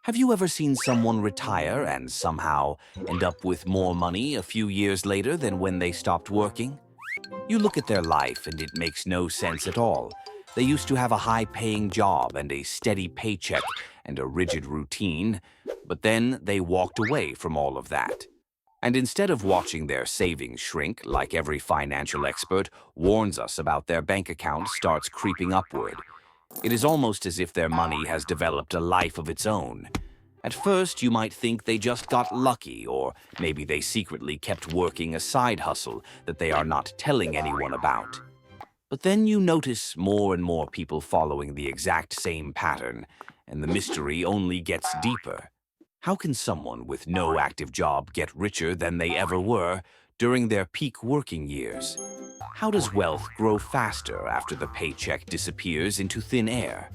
Have you ever seen someone retire and somehow end up with more money a few years later than when they stopped working? You look at their life and it makes no sense at all. They used to have a high-paying job and a steady paycheck and a rigid routine, but then they walked away from all of that. And instead of watching their savings shrink, like every financial expert warns us about, their bank account starts creeping upward. It is almost as if their money has developed a life of its own. At first, you might think they just got lucky, or maybe they secretly kept working a side hustle that they are not telling anyone about. But then you notice more and more people following the exact same pattern, and the mystery only gets deeper. How can someone with no active job get richer than they ever were during their peak working years? How does wealth grow faster after the paycheck disappears into thin air?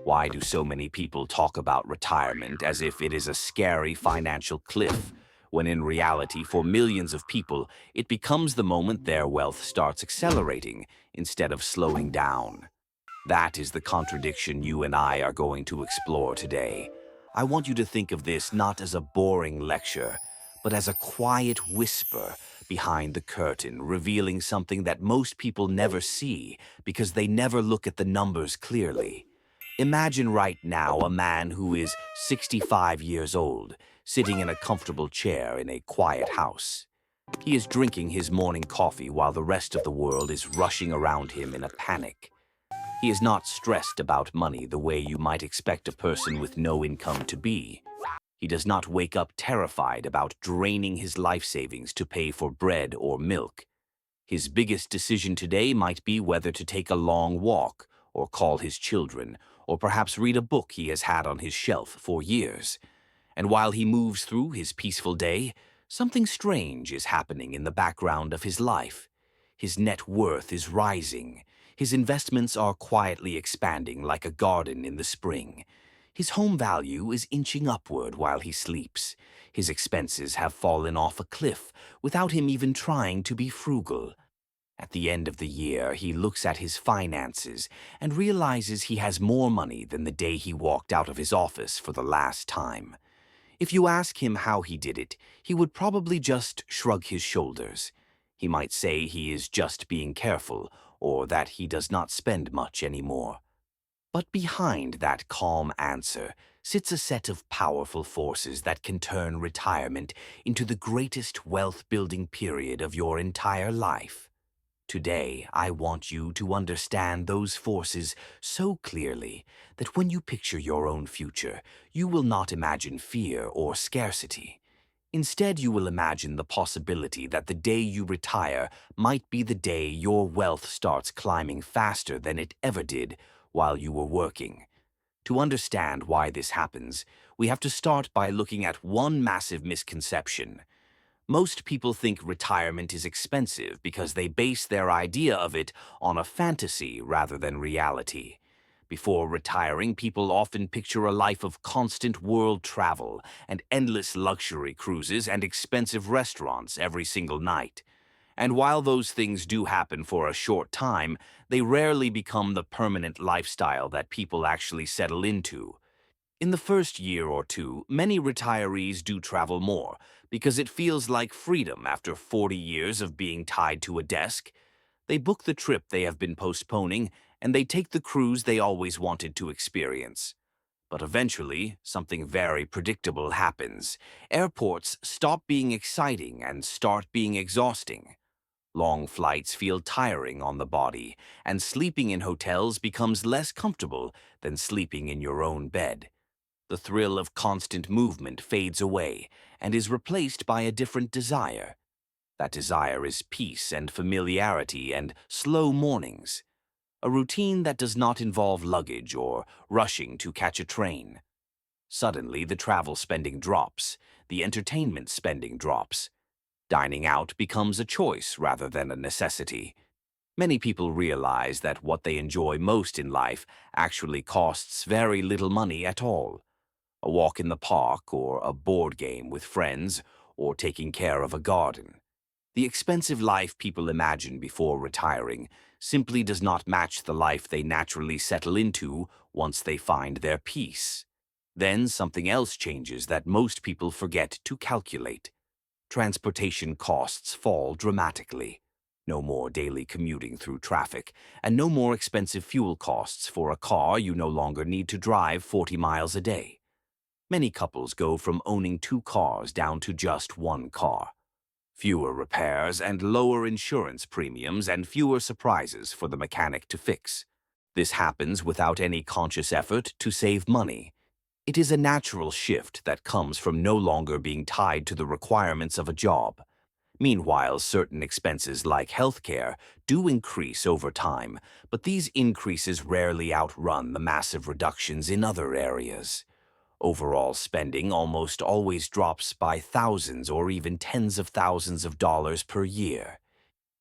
Why do so many people talk about retirement as if it is a scary financial cliff, when in reality, for millions of people, it becomes the moment their wealth starts accelerating instead of slowing down? That is the contradiction you and I are going to explore today. I want you to think of this not as a boring lecture, but as a quiet whisper behind the curtain, revealing something that most people never see because they never look at the numbers clearly. Imagine right now a man who is 65 years old, sitting in a comfortable chair in a quiet house. He is drinking his morning coffee while the rest of the world is rushing around him in a panic. He is not stressed about money the way you might expect a person with no income to be. He does not wake up terrified about draining his life savings to pay for bread or milk. His biggest decision today might be whether to take a long walk, or call his children, or perhaps read a book he has had on his shelf for years. And while he moves through his peaceful day, something strange is happening in the background of his life. His net worth is rising. His investments are quietly expanding like a garden in the spring. His home value is inching upward while he sleeps. His expenses have fallen off a cliff without him even trying to be frugal. At the end of the year, he looks at his finances and realizes he has more money than the day he walked out of his office for the last time. If you ask him how he did it, he would probably just shrug his shoulders. He might say he is just being careful, or that he does not spend much anymore. But behind that calm answer sits a set of powerful forces that can turn retirement into the greatest wealth-building period of your entire life. Today, I want you to understand those forces so clearly that when you picture your own future, you will not imagine fear or scarcity. Instead, you will imagine the possibility that the day you retire might be the day your wealth starts climbing faster than it ever did while you were working. To understand why this happens, we have to start by looking at one massive misconception. Most people think retirement is expensive because they base their idea of it on a fantasy rather than reality. Before retiring, people often picture a life of constant world travel and endless luxury cruises and expensive restaurants every single night. And while those things do happen for a short time, they rarely become the permanent lifestyle that people actually settle into. In the first year or two, many retirees do travel more because it feels like freedom after 40 years of being tied to a desk. They book the trip they have been postponing, and they take the cruise they always wanted to experience. But eventually, something very predictable happens. Airports stop being exciting and start being exhausting. Long flights feel tiring on the body, and sleeping in hotels becomes less comfortable than sleeping in your own bed. The thrill of constant movement fades away and is replaced by a different desire. That desire is peace and familiarity and slow mornings. A routine that does not involve luggage or rushing to catch a train. Suddenly, the travel spending drops, the entertainment spending drops. Dining out becomes a choice rather than a necessity. Many people realize that what they enjoy most in life actually costs very little money at all. A walk in the park, or a board game with friends, or taking care of a garden. The expensive life people imagine before retiring simply does not match the life they naturally settle into once they find their peace. Then something else changes that most people forget to calculate. Transportation costs fall dramatically. No more daily commuting through traffic, and no more expensive fuel costs for a car you no longer need to drive 40 miles a day. Many couples go from owning 2 cars down to just 1 car. Fewer repairs and lower insurance premiums and fewer surprises for the mechanic to fix. This happens without any conscious effort to save money. It is a natural shift that comes from no longer being tied to the requirements of a job. Meanwhile, certain expenses like healthcare do increase over time, but these increases rarely outrun the massive reductions in other areas. Overall spending almost always drops by thousands or even tens of thousands of dollars per year.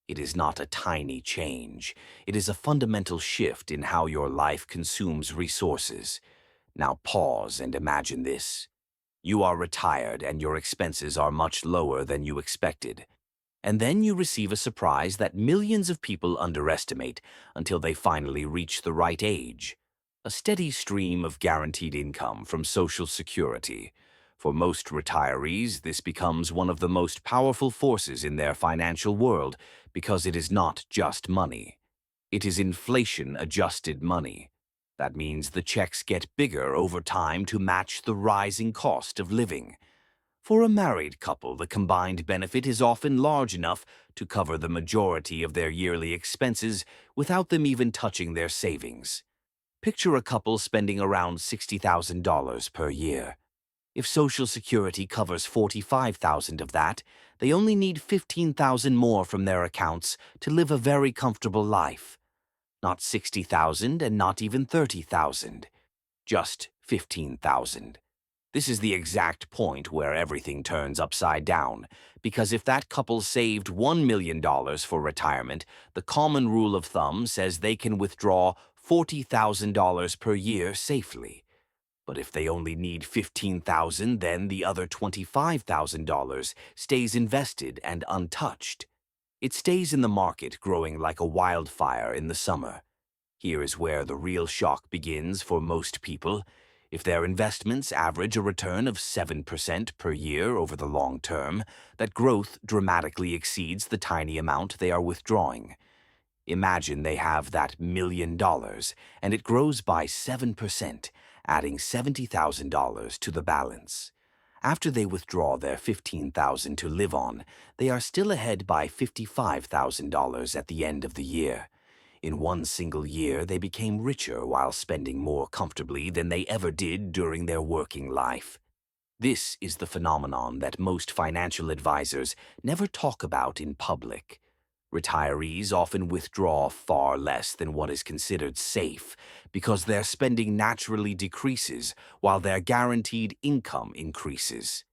It is not a tiny change. It is a fundamental shift in how your life consumes resources. Now pause and imagine this. You are retired and your expenses are much lower than you expected. And then you receive a surprise that millions of people underestimate until they finally reach the right age. A steady stream of guaranteed income from Social Security. For most retirees, this becomes one of the most powerful forces in their financial world because it is not just money. It is inflation-adjusted money. That means the checks get bigger over time to match the rising cost of living. For a married couple, the combined benefit is often large enough to cover the majority of their yearly expenses without them even touching their savings. Picture a couple spending around $60,000 per year. If Social Security covers $45,000 of that, they only need $15,000 more from their accounts to live a very comfortable life. Not $60,000 and not even $30,000. Just $15,000. This is the exact point where everything turns upside down, because if that couple saved $1 million for retirement, the common rule of thumb says they can withdraw $40,000 per year safely. But if they only need $15,000, then the other $25,000 stays invested and untouched. It stays in the market growing like a wildfire in the summer. Here is where the real shock begins for most people. If their investments average a return of 7% per year over the long term, that growth dramatically exceeds the tiny amount they are withdrawing. Imagine they have that $1 million, and it grows by 7%, adding $70,000 to the balance. After they withdraw their $15,000 to live on, they are still ahead by $55,000 at the end of the year. In one single year, they became richer while spending more comfortably than they ever did during their working life. This is the phenomenon that most financial advisors never talk about in public. Retirees often withdraw far less than what is considered safe because their spending naturally decreases while their guaranteed income increases.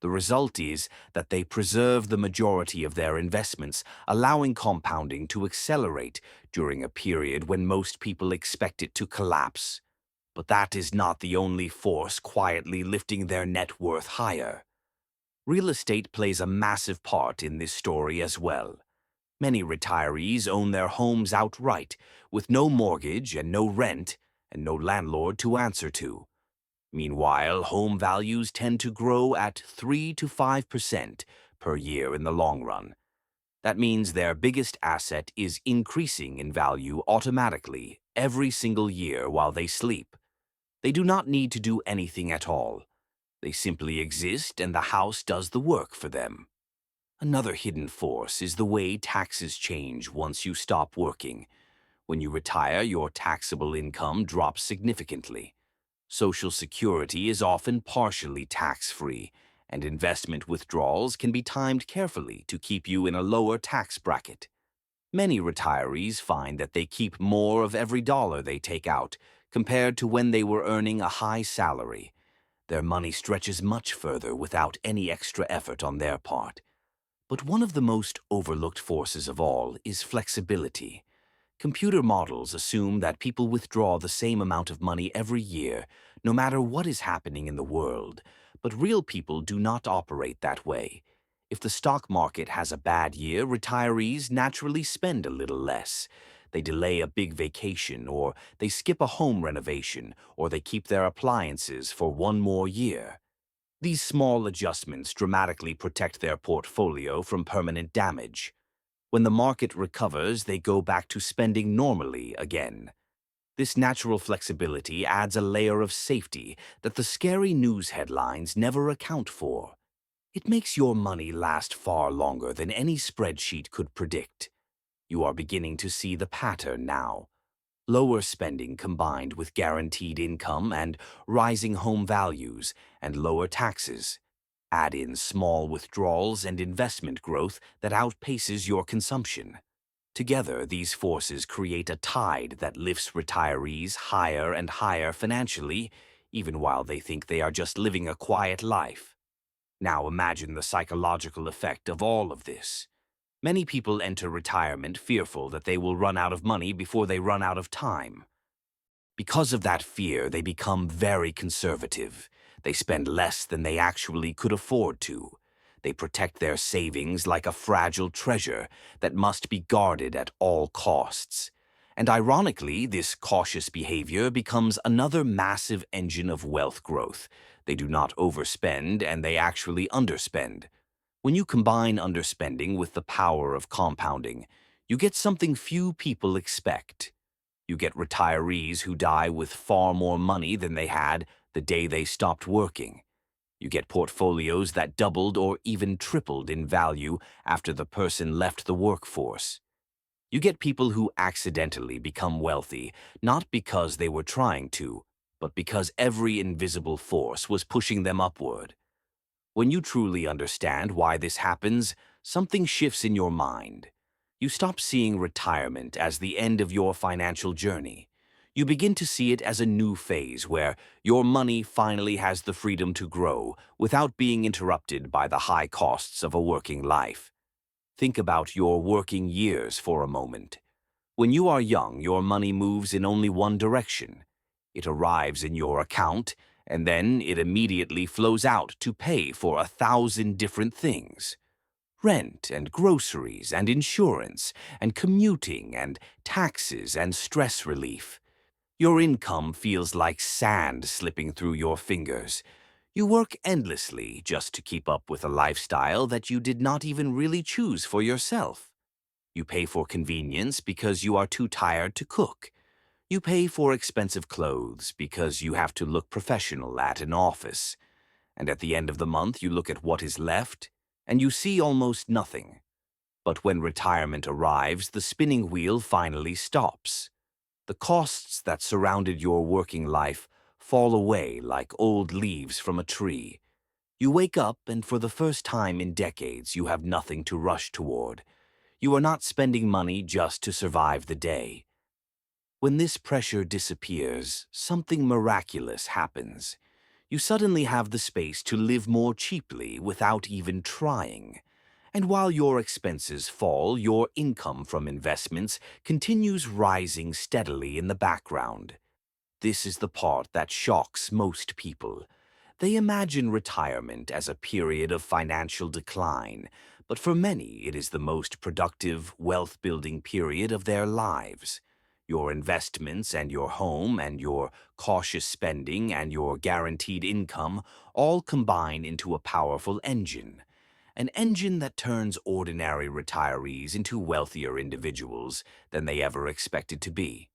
The result is that they preserve the majority of their investments, allowing compounding to accelerate during a period when most people expect it to collapse. But that is not the only force quietly lifting their net worth higher. Real estate plays a massive part in this story as well. Many retirees own their homes outright, with no mortgage and no rent, and no landlord to answer to. Meanwhile, home values tend to grow at 3 to 5% per year in the long run. That means their biggest asset is increasing in value automatically every single year while they sleep. They do not need to do anything at all. They simply exist and the house does the work for them. Another hidden force is the way taxes change once you stop working. When you retire, your taxable income drops significantly. Social Security is often partially tax-free, and investment withdrawals can be timed carefully to keep you in a lower tax bracket. Many retirees find that they keep more of every dollar they take out compared to when they were earning a high salary. Their money stretches much further without any extra effort on their part. But one of the most overlooked forces of all is flexibility. Computer models assume that people withdraw the same amount of money every year, no matter what is happening in the world. But real people do not operate that way. If the stock market has a bad year, retirees naturally spend a little less. They delay a big vacation, or they skip a home renovation, or they keep their appliances for one more year. These small adjustments dramatically protect their portfolio from permanent damage. When the market recovers, they go back to spending normally again. This natural flexibility adds a layer of safety that the scary news headlines never account for. It makes your money last far longer than any spreadsheet could predict. You are beginning to see the pattern now. Lower spending combined with guaranteed income and rising home values and lower taxes. Add in small withdrawals and investment growth that outpaces your consumption. Together, these forces create a tide that lifts retirees higher and higher financially, even while they think they are just living a quiet life. Now imagine the psychological effect of all of this. Many people enter retirement fearful that they will run out of money before they run out of time. Because of that fear, they become very conservative. They spend less than they actually could afford to. They protect their savings like a fragile treasure that must be guarded at all costs. And ironically, this cautious behavior becomes another massive engine of wealth growth. They do not overspend, and they actually underspend. When you combine underspending with the power of compounding, you get something few people expect. You get retirees who die with far more money than they had the day they stopped working. You get portfolios that doubled or even tripled in value after the person left the workforce. You get people who accidentally become wealthy, not because they were trying to, but because every invisible force was pushing them upward. When you truly understand why this happens, something shifts in your mind. You stop seeing retirement as the end of your financial journey. You begin to see it as a new phase where your money finally has the freedom to grow without being interrupted by the high costs of a working life. Think about your working years for a moment. When you are young, your money moves in only one direction. It arrives in your account, and then it immediately flows out to pay for 1,000 different things. Rent and groceries and insurance and commuting and taxes and stress relief. Your income feels like sand slipping through your fingers. You work endlessly just to keep up with a lifestyle that you did not even really choose for yourself. You pay for convenience because you are too tired to cook. You pay for expensive clothes because you have to look professional at an office. And at the end of the month, you look at what is left, and you see almost nothing. But when retirement arrives, the spinning wheel finally stops. The costs that surrounded your working life fall away like old leaves from a tree. You wake up, and for the first time in decades, you have nothing to rush toward. You are not spending money just to survive the day. When this pressure disappears, something miraculous happens. You suddenly have the space to live more cheaply without even trying. And while your expenses fall, your income from investments continues rising steadily in the background. This is the part that shocks most people. They imagine retirement as a period of financial decline, but for many it is the most productive, wealth-building period of their lives. Your investments and your home and your cautious spending and your guaranteed income all combine into a powerful engine. An engine that turns ordinary retirees into wealthier individuals than they ever expected to be.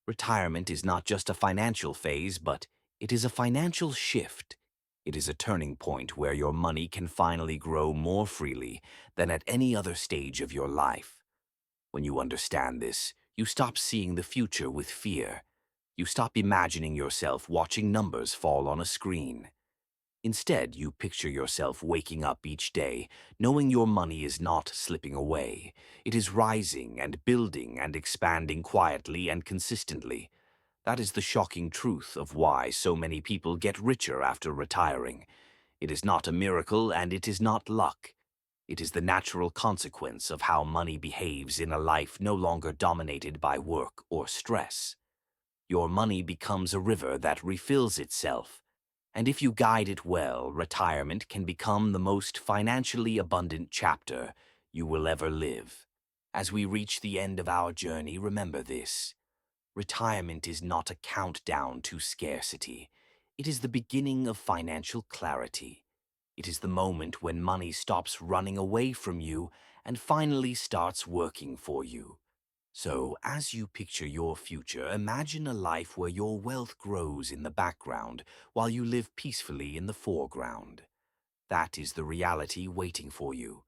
Retirement is not just a financial phase, but it is a financial shift. It is a turning point where your money can finally grow more freely than at any other stage of your life. When you understand this, you stop seeing the future with fear. You stop imagining yourself watching numbers fall on a screen. Instead, you picture yourself waking up each day, knowing your money is not slipping away. It is rising and building and expanding quietly and consistently. That is the shocking truth of why so many people get richer after retiring. It is not a miracle, and it is not luck. It is the natural consequence of how money behaves in a life no longer dominated by work or stress. Your money becomes a river that refills itself. And if you guide it well, retirement can become the most financially abundant chapter you will ever live. As we reach the end of our journey, remember this. Retirement is not a countdown to scarcity. It is the beginning of financial clarity. It is the moment when money stops running away from you and finally starts working for you. So, as you picture your future, imagine a life where your wealth grows in the background while you live peacefully in the foreground. That is the reality waiting for you.